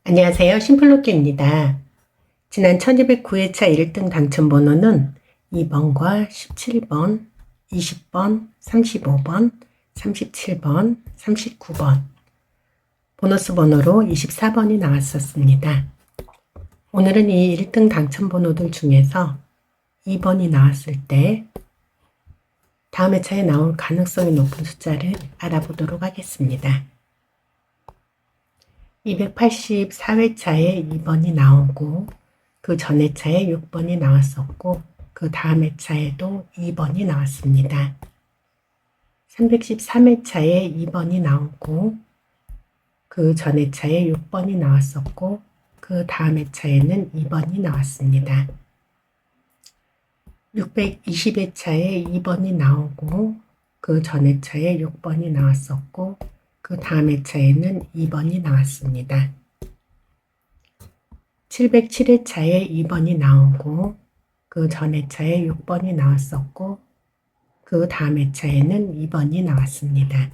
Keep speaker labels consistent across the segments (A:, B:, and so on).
A: 안녕하세요. 심플로끼입니다. 지난 1209회차 1등 당첨번호는 2번과 17번, 20번, 35번, 37번, 39번, 보너스 번호로 24번이 나왔었습니다. 오늘은 이 1등 당첨번호들 중에서 2번이 나왔을 때 다음 회차에 나올 가능성이 높은 숫자를 알아보도록 하겠습니다. 284회차에 2번이 나오고 그 전 회차에 6번이 나왔었고 그 다음 회차에도 2번이 나왔습니다. 313회차에 2번이 나오고 그 전 회차에 6번이 나왔었고 그 다음 회차에는 2번이 나왔습니다. 620회차에 2번이 나오고 그 전 회차에 6번이 나왔었고 그 다음 회차에는 2번이 나왔습니다. 707회차에 2번이 나오고 그 전 회차에 6번이 나왔었고 그 다음 회차에는 2번이 나왔습니다.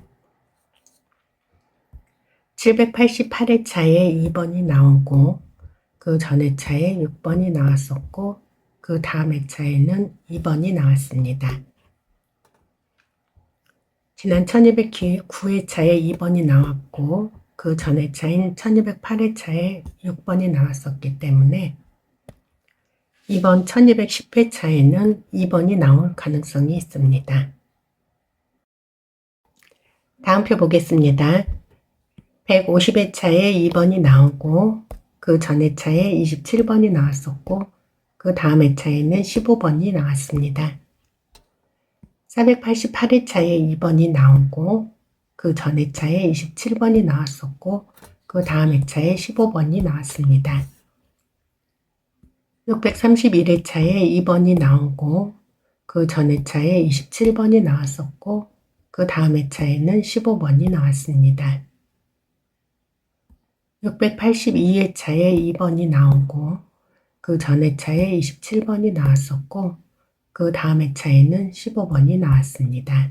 A: 788회차에 2번이 나오고 그 전 회차에 6번이 나왔었고 그 다음 회차에는 2번이 나왔습니다. 지난 1209회차에 2번이 나왔고 그 전 회차인 1208회차에 6번이 나왔었기 때문에 이번 1210회차에는 2번이 나올 가능성이 있습니다. 다음 표 보겠습니다. 150회차에 2번이 나오고 그 전 회차에 27번이 나왔었고 그 다음 회차에는 15번이 나왔습니다. 488회차에 2번이 나오고 그 전 회차에 27번이 나왔었고 그 다음 회차에 15번이 나왔습니다. 631회차에 2번이 나오고 그 전 회차에 27번이 나왔었고 그 다음 회차에는 15번이 나왔습니다. 682회차에 2번이 나오고 그 전 회차에 27번이 나왔었고 그 다음 회차에는 15번이 나왔습니다.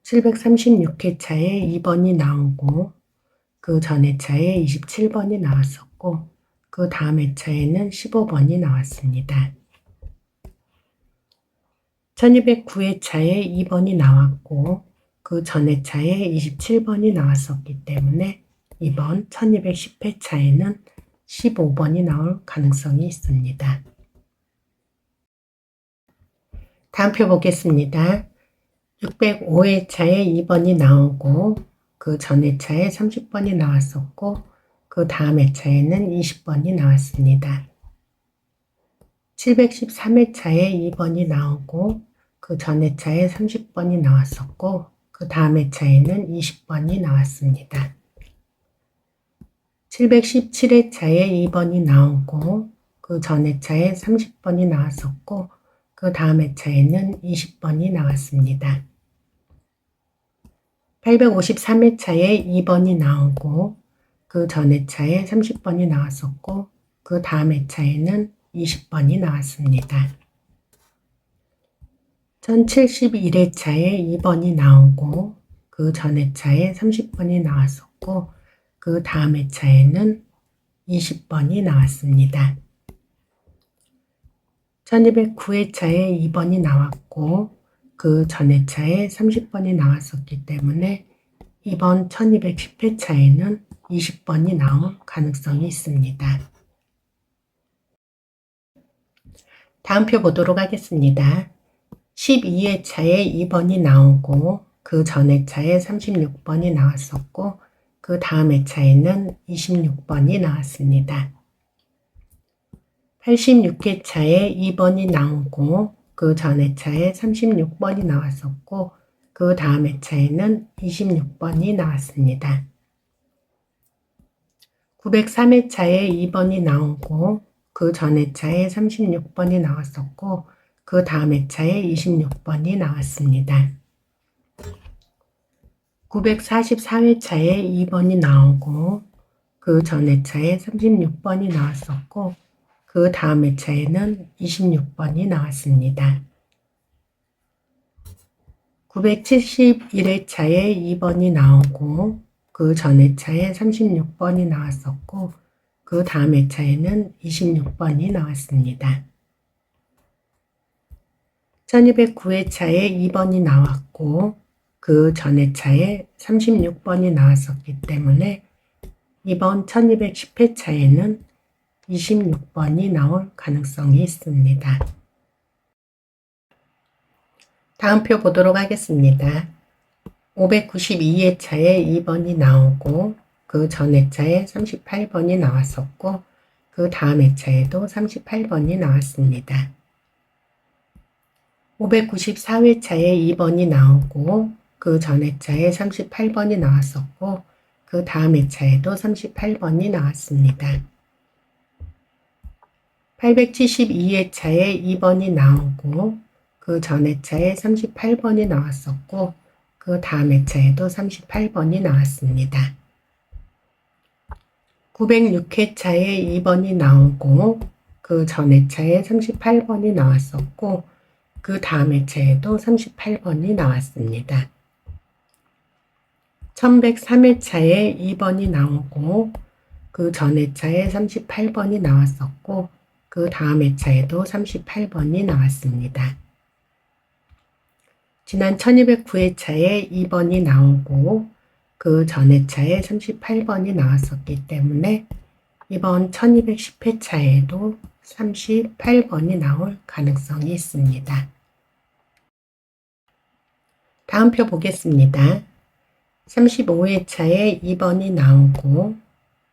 A: 736회차에 2번이 나오고 그 전 회차에 27번이 나왔었고 그 다음 회차에는 15번이 나왔습니다. 1209회차에 2번이 나왔고 그 전 회차에 27번이 나왔었기 때문에 이번 1210회차에는 15번이 나올 가능성이 있습니다. 다음 표 보겠습니다. 605회차에 2번이 나오고 그 전 회차에 30번이 나왔었고 그 다음 회차에는 20번이 나왔습니다. 713회차에 2번이 나오고 그 전 회차에 30번이 나왔었고 그 다음 회차에는 20번이 나왔습니다. 717회차에 2번이 나오고 그 전 회차에 30번이 나왔었고 그 다음 회차에는 20번이 나왔습니다. 853회차에 2번이 나오고 그 전 회차에 30번이 나왔었고 그 다음 회차에는 20번이 나왔습니다. 1071회차에 2번이 나오고 그 전 회차에 30번이 나왔었고 그 다음 회차에는 20번이 나왔습니다. 1209회차에 2번이 나왔고 그 전 회차에 30번이 나왔었기 때문에 이번 1210회차에는 20번이 나올 가능성이 있습니다. 다음 표 보도록 하겠습니다. 12회차에 2번이 나오고 그 전 회차에 36번이 나왔었고 그 다음 회차에는 26번이 나왔습니다. 86회차에 2번이 나오고 그 전 회차에 36번이 나왔었고 그 다음 회차에는 26번이 나왔습니다. 903회차에 2번이 나오고 그 전 회차에 36번이 나왔었고 그 다음 회차에 26번이 나왔습니다. 944회차에 2번이 나오고 그 전 회차에 36번이 나왔었고 그 다음 회차에는 26번이 나왔습니다. 971회차에 2번이 나오고 그 전 회차에 36번이 나왔었고 그 다음 회차에는 26번이 나왔습니다. 1209회차에 2번이 나왔고 그 전 회차에 36번이 나왔었기 때문에 이번 1210회차에는 26번이 나올 가능성이 있습니다. 다음 표 보도록 하겠습니다. 592회차에 2번이 나오고 그 전 회차에 38번이 나왔었고 그 다음 회차에도 38번이 나왔습니다. 594회차에 2번이 나오고 그 전 회차에 38번이 나왔었고 그 다음 회차에도 38번이 나왔습니다. 872회차에 2번이 나오고 그 전 회차에 38번이 나왔었고 그 다음 회차에도 38번이 나왔습니다. 906회차에 2번이 나오고 그 전 회차에 38번이 나왔었고 그 다음 회차에도 38번이 나왔습니다. 1103회차에 2번이 나오고 그 전 회차에 38번이 나왔었고 그 다음 회차에도 38번이 나왔습니다. 지난 1209회차에 2번이 나오고 그 전 회차에 38번이 나왔었기 때문에 이번 1210회차에도 38번이 나올 가능성이 있습니다. 다음 표 보겠습니다. 35회차에 2번이 나오고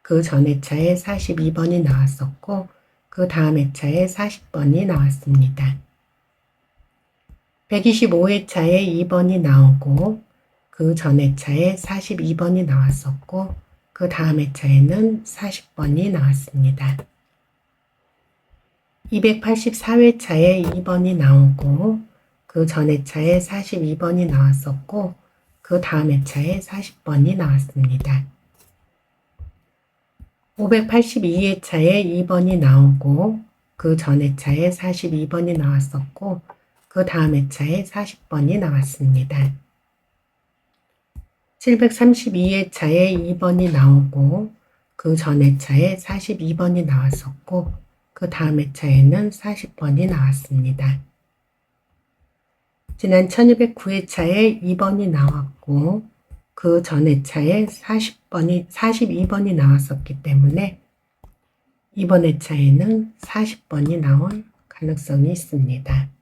A: 그 전 회차에 42번이 나왔었고 그 다음 회차에 40번이 나왔습니다. 125회차에 2번이 나오고 그 전 회차에 42번이 나왔었고 그 다음 회차에는 40번이 나왔습니다. 284회차에 2번이 나오고 그 전 회차에 42번이 나왔었고 그 다음 회차에 40번이 나왔습니다. 582회차에 2번이 나오고 그 전 회차에 42번이 나왔었고 그 다음 회차에 40번이 나왔습니다. 732회차에 2번이 나오고 그 전 회차에 42번이 나왔었고 그 다음 회차에는 40번이 나왔습니다. 지난 1209회차에 2번이 나왔고 그 전 회차에 42번이 나왔었기 때문에 이번 회차에는 40번이 나올 가능성이 있습니다.